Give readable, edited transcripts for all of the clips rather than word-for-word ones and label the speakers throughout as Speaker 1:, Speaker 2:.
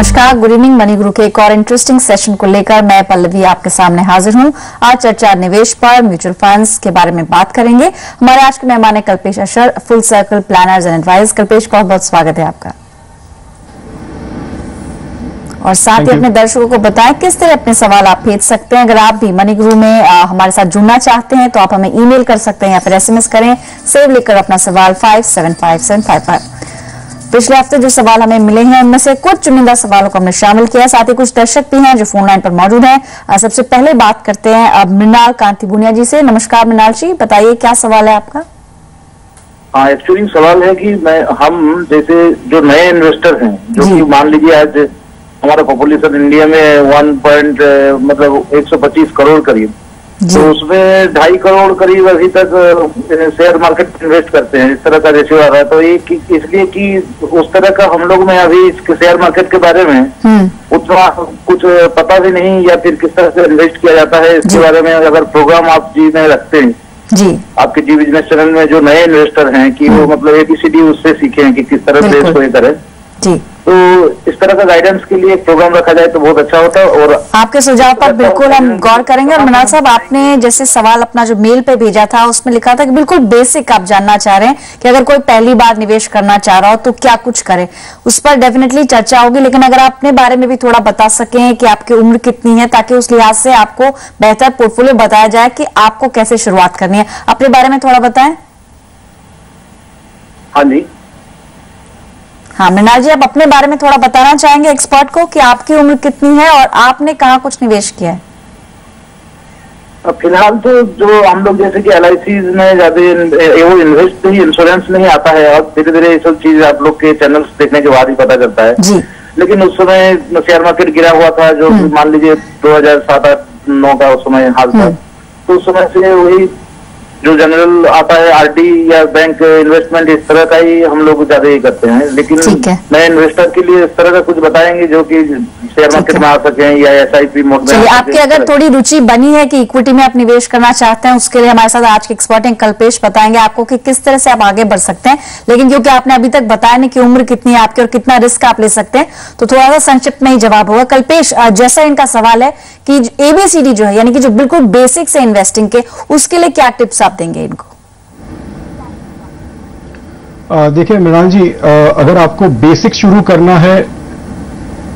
Speaker 1: नमस्कार, good evening. Money गुरु के एक और इंटरेस्टिंग सेशन को लेकर मैं पल्लवी आपके सामने हाजिर हूं। आज चर्चा निवेश पर, म्यूचुअल फंड्स के बारे में बात करेंगे। हमारे आज के मेहमान है Kalpesh Ashar, full circle planners and advice. Kalpesh, बहुत बहुत स्वागत है आपका। और साथ ही अपने दर्शकों को बताएं किस तरह अपने सवाल आप भेज सकते हैं। अगर आप भी मनी गुरु में हमारे साथ जुड़ना चाहते हैं तो आप हमें ईमेल कर सकते हैं या फिर एसएमएस करें, सेव लिखकर अपना सवाल 575755। पिछले हफ्ते जो सवाल हमें मिले हैं उनमें से कुछ चुनिंदा सवालों को हमने शामिल किया। साथ ही कुछ दर्शक भी हैं जो फोन लाइन पर मौजूद हैं। सबसे पहले बात करते हैं अब मृणाल कांति बुनिया जी से। नमस्कार मृणाल जी, बताइए क्या सवाल है आपका।
Speaker 2: हाँ, एक्चुअली सवाल है कि हम जैसे जो नए इन्वेस्टर हैं, जो कि मान लीजिए आज हमारा पॉपुलेशन इंडिया में 125 करोड़ करीब, तो उसमें 2.5 करोड़ करीब अभी तक शेयर मार्केट इन्वेस्ट करते हैं। इस तरह का रेशियो आ रहा है। तो ये इसलिए कि उस तरह का हम लोग में अभी शेयर मार्केट के बारे में उतना कुछ पता भी नहीं, या फिर किस तरह से इन्वेस्ट किया जाता है इसके बारे में अगर प्रोग्राम आप जी में रखते हैं जी, आपके जी बिजनेस चैनल में, जो नए इन्वेस्टर हैं कि वो मतलब ABCD उससे सीखें कि किस तरह से इसको ये करें जी, तो इस तरह का गाइडेंस के लिए एक प्रोग्राम रखा जाए तो बहुत अच्छा होता है। और आपके
Speaker 1: सुझाव पर बिल्कुल हम गौर करेंगे। और मृणाल साहब, आपने जैसे सवाल अपना जो मेल पे भेजा था उसमें लिखा था कि बिल्कुल बेसिक आप जानना चाह रहे हैं कि अगर कोई पहली बार निवेश करना चाह रहा हो तो क्या कुछ करे। उस पर डेफिनेटली चर्चा होगी, लेकिन अगर आप अपने बारे में भी थोड़ा बता सकें कि आपकी उम्र कितनी है, ताकि उस लिहाज से आपको बेहतर पोर्टफोलियो बताया जाए कि आपको कैसे शुरुआत करनी है। अपने बारे में थोड़ा बताएं।
Speaker 2: हाँ जी,
Speaker 1: हाँ मृणाल जी, आप अपने बारे में थोड़ा बताना चाहेंगे एक्सपर्ट को कि आपकी उम्र कितनी है और आपने कहाँ कुछ निवेश किया है।
Speaker 2: फिलहाल तो जो हम लोग जैसे कि LIC में ज्यादा वो इन्वेस्ट नहीं, इंश्योरेंस नहीं आता है, और धीरे धीरे ये सब चीज आप लोग के चैनल्स देखने के बाद ही पता चलता है जी। लेकिन उस समय शेयर मार्केट गिरा हुआ था, जो मान लीजिए 2007-8-9 का उस समय हाल था, तो उस समय से वही जो जनरल आता है RD या बैंक इन्वेस्टमेंट, इस तरह का ही हम लोग ज्यादा ही करते हैं। लेकिन नए इन्वेस्टर के लिए इस तरह का कुछ बताएंगे जो कि शेयर मार्केट में आ सकें या SIP मोड में।
Speaker 1: चलिए, आपकी अगर थोड़ी रुचि बनी है कि इक्विटी में आप निवेश करना चाहते हैं, उसके लिए हमारे साथ आज के एक्सपर्ट हैं कल्पेश, बताएंगे आपको कि किस तरह से आप आगे बढ़ सकते हैं। लेकिन क्योंकि आपने अभी तक बताया नहीं कि उम्र कितनी है आपकी और कितना रिस्क आप ले सकते हैं, तो थोड़ा सा संक्षिप्त में ही जवाब होगा। कल्पेश, जैसा इनका सवाल है कि ABCD जो है, यानी कि जो बिल्कुल बेसिक से इन्वेस्टिंग के, उसके लिए क्या टिप्स आप देंगे इनको।
Speaker 3: देखिए मृणाल जी, अगर आपको बेसिक शुरू करना है,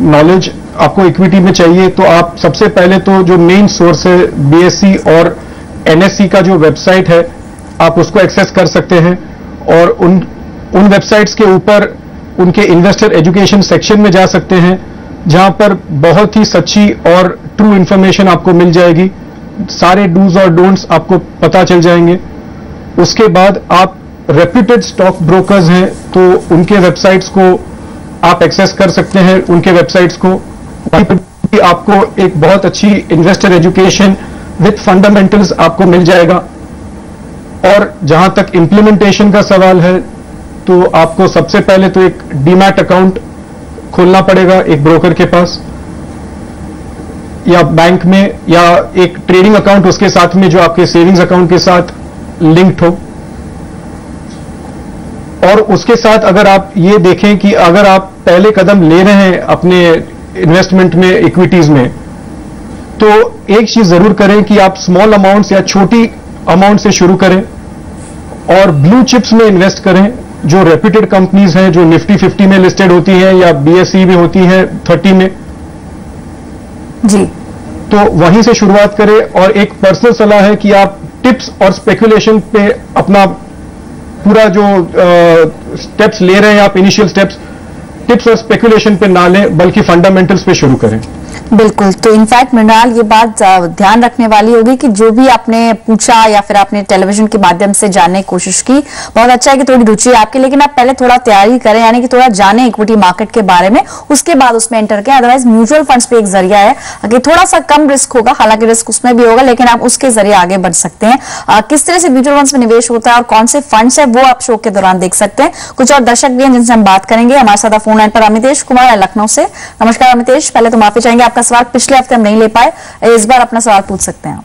Speaker 3: नॉलेज आपको इक्विटी में चाहिए, तो आप सबसे पहले तो जो मेन सोर्स है BSE और NSE का जो वेबसाइट है, आप उसको एक्सेस कर सकते हैं। और उन वेबसाइट्स के ऊपर उनके इन्वेस्टर एजुकेशन सेक्शन में जा सकते हैं, जहां पर बहुत ही सच्ची और ट्रू इंफॉर्मेशन आपको मिल जाएगी। सारे डूज और डोंट्स आपको पता चल जाएंगे। उसके बाद आप रेप्यूटेड स्टॉक ब्रोकर्स हैं, तो उनके वेबसाइट्स को आप एक्सेस कर सकते हैं। उनके वेबसाइट्स को आपको एक बहुत अच्छी इन्वेस्टर एजुकेशन विथ फंडामेंटल्स आपको मिल जाएगा। और जहां तक इंप्लीमेंटेशन का सवाल है, तो आपको सबसे पहले तो एक डीमैट अकाउंट खोलना पड़ेगा एक ब्रोकर के पास या बैंक में, या एक ट्रेडिंग अकाउंट उसके साथ में जो आपके सेविंग्स अकाउंट के साथ लिंक्ड हो। और उसके साथ अगर आप ये देखें कि अगर आप पहले कदम ले रहे हैं अपने इन्वेस्टमेंट में, इक्विटीज में, तो एक चीज जरूर करें कि आप स्मॉल अमाउंट्स या छोटी अमाउंट से शुरू करें और ब्लू चिप्स में इन्वेस्ट करें, जो रेप्यूटेड कंपनीज हैं, जो निफ्टी 50 में लिस्टेड होती हैं या BSE में होती है 30 में जी। तो वहीं से शुरुआत करें। और एक पर्सनल सलाह है कि आप टिप्स और स्पेकुलेशन पे अपना पूरा जो स्टेप्स ले रहे हैं आप, इनिशियल स्टेप्स, टिप्स और स्पेकुलेशन पे ना लें, बल्कि फंडामेंटल्स पे शुरू करें।
Speaker 1: बिल्कुल। तो इनफैक्ट मृणाल, ये बात ध्यान रखने वाली होगी कि जो भी आपने पूछा या फिर आपने टेलीविजन के माध्यम से जानने की कोशिश की, बहुत अच्छा है कि थोड़ी रुचि आपकी, लेकिन आप पहले थोड़ा तैयारी करें, यानी कि थोड़ा जाने इक्विटी मार्केट के बारे में, उसके बाद उसमें एंटर करें। अदरवाइज म्यूचुअल फंड्स पे एक जरिया है कि थोड़ा सा कम रिस्क होगा, हालांकि रिस्क उसमें भी होगा, लेकिन आप उसके जरिए आगे बढ़ सकते हैं। किस तरह से म्यूचुअल फंड्स में निवेश होता है और कौन से फंड्स है, वो आप शो के दौरान देख सकते हैं। कुछ और दर्शक भी हैं जिनसे हम बात करेंगे। हमारे साथ फोन लाइन पर अमितेश कुमार है लखनऊ से। नमस्कार अमितेश, पहले तो माफी चाहेंगे, आपका सवाल पिछले हफ्ते हम नहीं ले पाए, इस बार अपना सवाल पूछ सकते हैं।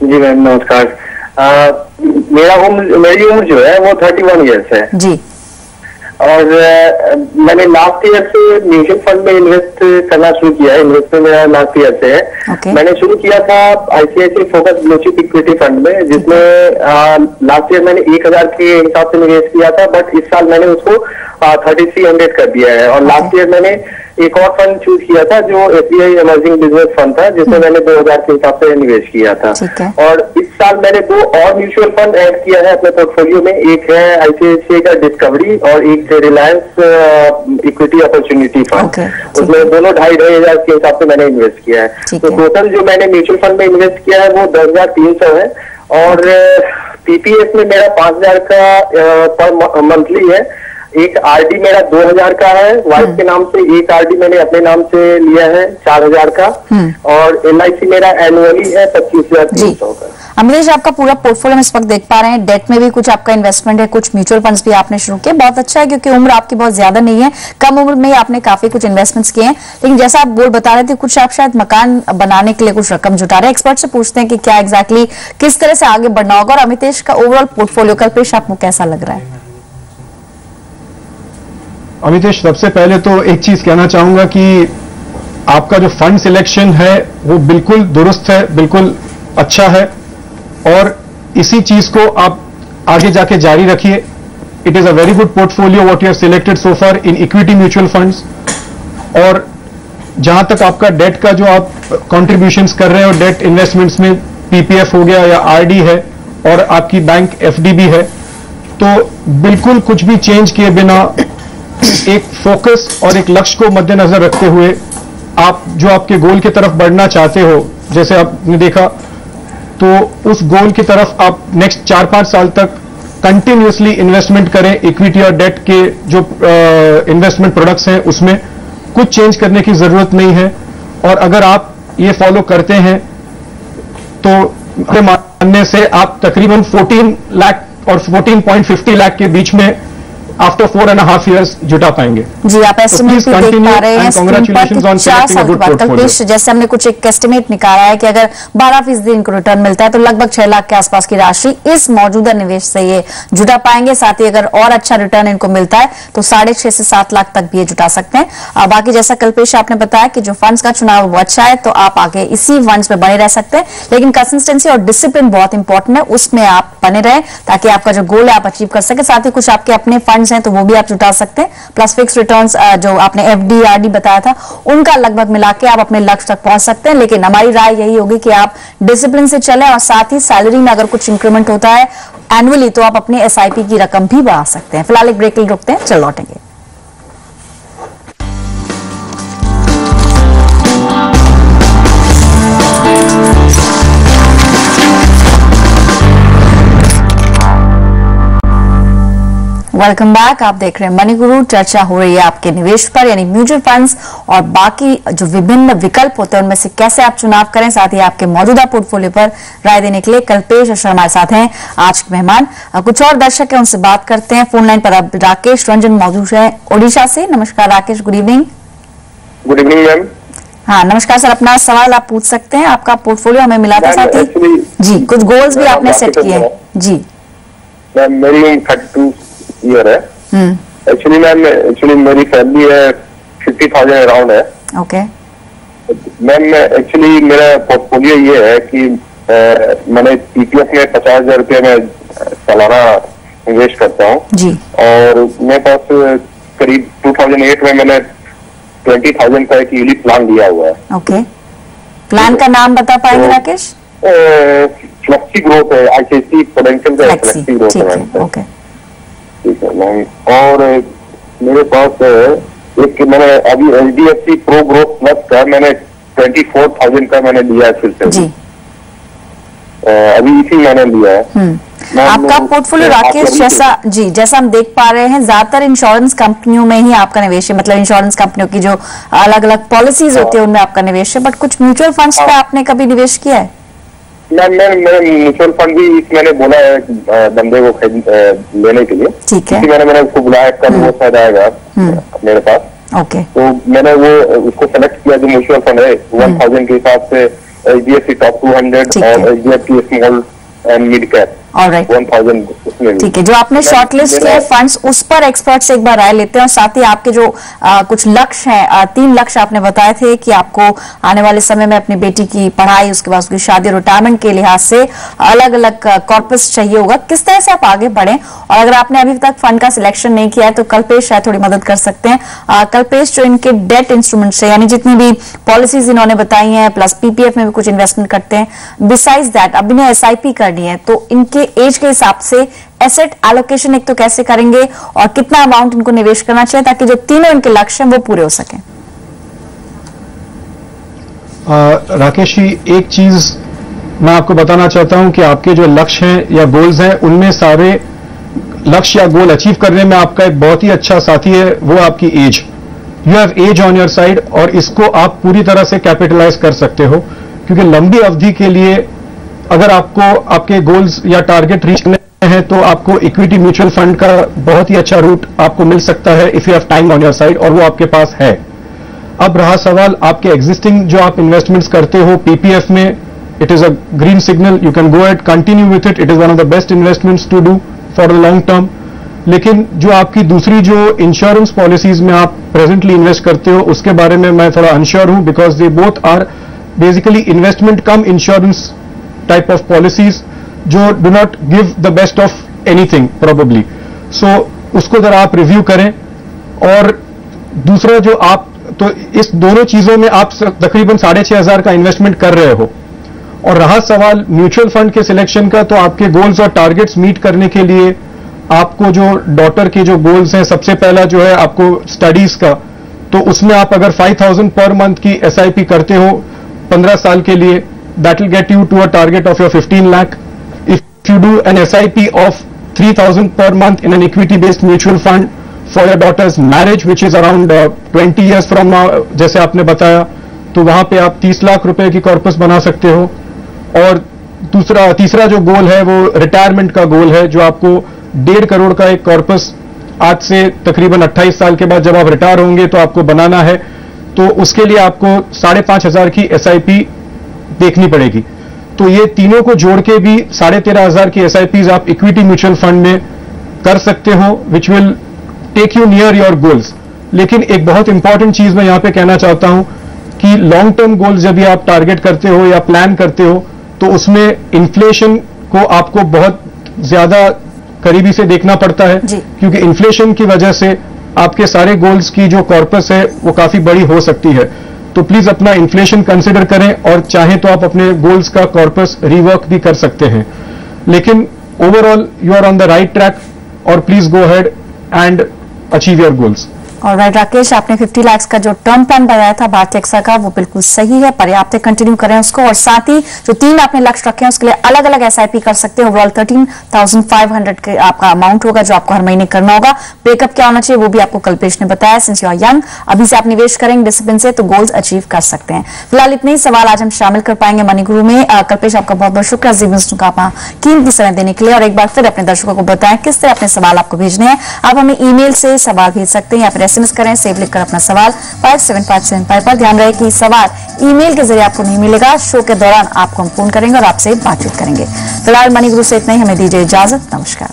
Speaker 2: जी मैम नमस्कार। मेरी उम्र जो है वो 31 ईयर्स है जी।
Speaker 4: और मैंने लास्ट ईयर से म्यूचुअल फंड में इन्वेस्ट करना शुरू किया है। इन्वेस्टमेंट मेरा लास्ट ईयर से है। मैंने शुरू किया था ICICI focus blue chip equity fund में, जिसमें लास्ट ईयर मैंने 1000 के हिसाब से निवेश किया था, बट इस साल मैंने उसको 3300 कर दिया है। और लास्ट ईयर मैंने एक और फंड चूज किया था जो एसबीआई इमर्जिंग बिजनेस फंड था, जिसमें मैंने 2000 के हिसाब से निवेश किया था। और इस साल मैंने 2 और म्यूचुअल फंड ऐड किया है अपने पोर्टफोलियो में। एक है आईसीआईसीआई का डिस्कवरी और एक रिलायंस इक्विटी अपॉर्चुनिटी फंड। उसमें दोनों 2500 के हिसाब से मैंने इन्वेस्ट किया है। तो टोटल जो मैंने म्यूचुअल फंड में इन्वेस्ट किया है वो 10,300 है। और पीपीएस में मेरा 5000 का पर मंथली है। एक आरडी मेरा 2000 का है वाइफ के नाम से, एक आरडी मैंने अपने नाम से लिया है 4000 का, और एलआईसी मेरा एनुअली है 25,300 का।
Speaker 1: अमरीश, आपका पूरा पोर्टफोलियो हम इस वक्त देख पा रहे हैं। डेट में भी कुछ आपका इन्वेस्टमेंट है, कुछ म्यूचुअल फंड्स भी आपने शुरू किए। बहुत अच्छा है क्योंकि उम्र आपकी बहुत ज्यादा नहीं है, कम उम्र में ही आपने काफी कुछ इन्वेस्टमेंट्स किए हैं। लेकिन जैसा आप बता रहे थे, कुछ आप शायद मकान बनाने के लिए कुछ रकम जुटा रहे हैं। एक्सपर्ट से पूछते हैं कि क्या एग्जैक्टली किस तरह से आगे बढ़ना होगा। और अमितेश का ओवरऑल पोर्टफोलियो कल्पेश आपको कैसा लग रहा है?
Speaker 3: अमितेश, सबसे पहले तो एक चीज कहना चाहूंगा कि आपका जो फंड सिलेक्शन है वो बिल्कुल दुरुस्त है, बिल्कुल अच्छा है, और इसी चीज को आप आगे जाके जारी रखिए। It is a very good portfolio what you have selected so far in equity mutual funds. और जहां तक आपका डेट का जो आप कंट्रीब्यूशंस कर रहे हैं, और डेट इन्वेस्टमेंट्स में पीपीएफ हो गया या आरडी है और आपकी बैंक एफडी भी है, तो बिल्कुल कुछ भी चेंज किए बिना एक फोकस और एक लक्ष्य को मद्देनजर रखते हुए आप जो आपके गोल की तरफ बढ़ना चाहते हो, जैसे आपने देखा, तो उस गोल की तरफ आप नेक्स्ट 4-5 साल तक कंटिन्यूसली इन्वेस्टमेंट करें। इक्विटी और डेट के जो इन्वेस्टमेंट प्रोडक्ट्स हैं उसमें कुछ चेंज करने की जरूरत नहीं है। और अगर आप ये फॉलो करते हैं तो मेरे मानने से आप तकरीबन 14 लाख और 14.50 लाख के बीच में आफ्टर 4.5 years जुटा पाएंगे।
Speaker 1: जी, आप एस्टिमेट भी देख पा रहे हैं स्क्रीन पर 4 साल के बाद। कल्पेश, जैसे हमने कुछ एक एस्टिमेट निकाला है कि अगर 12% इनको रिटर्न मिलता है तो लगभग 6 लाख के आसपास की राशि इस मौजूदा निवेश से ये जुटा पाएंगे। साथ ही अगर और अच्छा रिटर्न इनको मिलता है तो 6.5 से 7 लाख तक भी ये जुटा सकते हैं। बाकी जैसा कल्पेश आपने बताया कि जो फंड्स का चुनाव वो अच्छा है, तो आप आगे इसी फंड्स में बने रह सकते हैं। लेकिन कंसिस्टेंसी और डिसिप्लिन बहुत इंपॉर्टेंट है, उसमें आप बने रहें ताकि आपका जो गोल है आप अचीव कर सके। साथ ही कुछ आपके अपने फंड्स हैं तो वो भी आप जुटा सकते हैं। प्लस फिक्स रिटर्न्स जो आपने एफडी आरडी बताया था, उनका लगभग मिला के आप अपने लक्ष्य तक पहुंच सकते हैं। लेकिन हमारी राय यही होगी कि आप डिसिप्लिन से चलें, और साथ ही सैलरी में अगर कुछ इंक्रीमेंट होता है एनुअली तो आप अपने एसआईपी की रकम भी बढ़ा सकते हैं। फिलहाल एक ब्रेक के लिए रुकते हैं, चल लौटेंगे। Welcome back. आप देख रहे हैं मनी गुरु। चर्चा हो रही है आपके निवेश पर, यानी म्यूचुअल फंड्स और बाकी जो विभिन्न विकल्प होते हैं उनमें से कैसे आप चुनाव करें। साथ ही आपके मौजूदा पोर्टफोलियो पर राय देने के लिए कल्पेश शर्मा हमारे साथ हैं आज के मेहमान। कुछ और दर्शक हैं, उनसे बात करते हैं। फोन लाइन पर अब राकेश रंजन मौजूद है ओडिशा से। नमस्कार Rakesh, good evening.
Speaker 4: Good evening ma'am.
Speaker 1: हाँ नमस्कार सर, अपना सवाल आप पूछ सकते हैं। आपका पोर्टफोलियो हमें मिला था, साथ ही जी कुछ गोल्स भी आपने सेट किए हैं। जी
Speaker 4: मैम, मेरी 32 ईयर है। एक्चुअली मैम, मेरी फैमिली है 50,000 अराउंड है।
Speaker 1: ओके
Speaker 4: मैम, एक्चुअली मेरा पोर्टफोलियो ये है कि मैंने पीपीएफ में 50,000 रुपये में सालाना निवेश करता हूँ
Speaker 1: जी।
Speaker 4: और मेरे पास करीब 2008 में मैंने 20,000 का एक यूनिट प्लान लिया हुआ है।
Speaker 1: ओके, प्लान का नाम बता पाएंगे राकेश?
Speaker 4: फ्लेक्सी ग्रोथ है, आईसीआईसीआई प्रूडेंशियल का फ्लेक्सी ग्रोथ है।
Speaker 1: ओके
Speaker 4: ठीक है मैम। और मेरे पास एक मैंने अभी एचडीएफसी प्रो ग्रोथ प्लस का मैंने 24,000 का मैंने लिया है फिर से जी। अभी इसी मैंने लिया है।
Speaker 1: आपका पोर्टफोलियो राकेश जैसा हम देख पा रहे हैं, ज्यादातर इंश्योरेंस कंपनियों में ही आपका निवेश है। मतलब इंश्योरेंस कंपनियों की जो अलग अलग पॉलिसीज होती है उनमें आपका निवेश है। बट कुछ म्यूचुअल फंड्स पे आपने कभी निवेश किया है?
Speaker 4: मैम, मैं म्यूचुअल फंड भी मैंने बोला है बंदे को लेने के लिए। ठीक है, मैंने उसको बुलाया, कल वो शायद आएगा मेरे पास।
Speaker 1: ओके,
Speaker 4: तो मैंने वो उसको सेलेक्ट किया जो म्यूचुअल फंड है 1000 के हिसाब से एचडीएफसी टॉप 200 और HDFC small and mid cap.
Speaker 1: Alright,
Speaker 4: 1000 उसमें।
Speaker 1: ठीक है, जो आपने शॉर्ट लिस्ट किया फंड्स उस पर एक्सपर्ट से एक बार राय लेते हैं, और साथ ही आपके जो कुछ लक्ष्य हैं, 3 लक्ष्य आपने बताए थे कि आपको आने वाले समय में अपनी बेटी की पढ़ाई, उसके बाद उसकी शादी, रिटायरमेंट के लिहाज से अलग अलग कॉर्पस चाहिए होगा, किस तरह से आप आगे बढ़े, और अगर आपने अभी तक फंड का सिलेक्शन नहीं किया है तो कल्पेश शायद थोड़ी मदद कर सकते हैं। कल्पेश, जो इनके डेट इंस्ट्रूमेंट्स है, यानी जितनी भी पॉलिसीज इन्होंने बताई हैं, प्लस पीपीएफ में भी कुछ इन्वेस्टमेंट करते हैं, बिसाइड्स दैट अब इन्हें एसआईपी करनी है, तो इनके एज के हिसाब से एसेट एलोकेशन एक तो कैसे करेंगे और कितना अमाउंट इनको निवेश करना चाहिए ताकि जो तीनों इनके लक्ष्य हैं वो पूरे हो सकें?
Speaker 3: राकेश जी, एक चीज मैं आपको बताना चाहता हूं कि आपके जो लक्ष्य हैं या गोल्स हैं, उनमें सारे लक्ष्य या गोल अचीव करने में आपका एक बहुत ही अच्छा साथी है, वो आपकी age. You have age on your side, और इसको आप पूरी तरह से कैपिटलाइज कर सकते हो, क्योंकि लंबी अवधि के लिए अगर आपको आपके गोल्स या टारगेट रीच करने हैं तो आपको इक्विटी म्यूचुअल फंड का बहुत ही अच्छा रूट आपको मिल सकता है if you have time on your side, और वो आपके पास है। अब रहा सवाल आपके एग्जिस्टिंग जो आप इन्वेस्टमेंट्स करते हो पीपीएफ में, it is a green signal, you can go at continue with it, it is one of the best investments to do for the long term. लेकिन जो आपकी दूसरी जो इंश्योरेंस पॉलिसीज में आप प्रेजेंटली इन्वेस्ट करते हो, उसके बारे में मैं थोड़ा अनश्योर हूं, because they both are basically investment cum insurance type of policies जो do not give the best of anything probably. So उसको जरा आप रिव्यू करें। और दूसरा जो आप, तो इस दोनों चीजों में आप तकरीबन 6,500 का इन्वेस्टमेंट कर रहे हो। और रहा सवाल म्यूचुअल फंड के सिलेक्शन का, तो आपके गोल्स और टारगेट्स मीट करने के लिए आपको जो डॉटर के जो गोल्स हैं, सबसे पहला जो है आपको स्टडीज का, तो उसमें आप अगर 5,000 पर मंथ की एसआईपी करते हो 15 साल के लिए, that will get you to a target of your 15 lakh. If you do an SIP of 3,000 per month in an equity-based mutual fund for your daughter's marriage, which is around 20 years from now, जैसे आपने बताया, तो वहां पे आप 30 लाख रुपए की corpus बना सकते हो। और तीसरा जो गोल है वो रिटायरमेंट का गोल है, जो आपको 1.5 करोड़ का एक कॉर्पस आज से तकरीबन 28 साल के बाद जब आप रिटायर होंगे तो आपको बनाना है। तो उसके लिए आपको 5,500 की SIP देखनी पड़ेगी। तो ये तीनों को जोड़ के भी 13,500 की SIPs आप इक्विटी म्यूचुअल फंड में कर सकते हो, which will take you near your goals. लेकिन एक बहुत इंपॉर्टेंट चीज मैं यहां पे कहना चाहता हूं कि लॉन्ग टर्म गोल्स जब भी आप टारगेट करते हो या प्लान करते हो, तो उसमें इन्फ्लेशन को आपको बहुत ज्यादा करीबी से देखना पड़ता है, क्योंकि इन्फ्लेशन की वजह से आपके सारे गोल्स की जो कॉर्पस है वो काफी बड़ी हो सकती है। तो प्लीज अपना इन्फ्लेशन कंसिडर करें, और चाहें तो आप अपने गोल्स का कॉर्पस रिवर्क भी कर सकते हैं। लेकिन overall you are on the right track, और please go ahead and achieve your goals.
Speaker 1: Alright Rakesh, आपने 50 लाख का जो टर्म प्लान बताया था भारतीय एक्सा का, वो बिल्कुल सही है, पर्याप्त है, कंटिन्यू करें उसको। और साथ ही जो 3 आपने लक्ष्य रखे हैं उसके लिए अलग अलग एसआईपी कर सकते हैं। ओवरऑल 13,500 के आपका अमाउंट होगा जो आपको हर महीने करना होगा। ब्रेकअप क्या होना चाहिए वो भी आपको कल्पेश ने बताया। सिंस यू आर यंग, अभी से आप निवेश करेंगे डिसिप्लिन से तो गोल्स अचीव कर सकते हैं। फिलहाल इतने ही सवाल आज हम शामिल कर पाएंगे मनी गुरु में। कल्पेश, आपका बहुत बहुत शुक्रिया जीवन का अपना कीमती समय देने के लिए। और एक बार फिर अपने दर्शकों को बताएं किस तरह अपने सवाल आपको भेजने हैं। आप हमें ईमेल से सवाल भेज सकते हैं या फिर SMS करें, सेव लिखकर अपना सवाल 57575 पर। ध्यान रहे कि सवाल ईमेल के जरिए आपको नहीं मिलेगा, शो के दौरान आपको हम फोन करेंगे और आपसे बातचीत करेंगे। फिलहाल मनी गुरु से इतना ही, हमें दीजिए इजाजत, नमस्कार।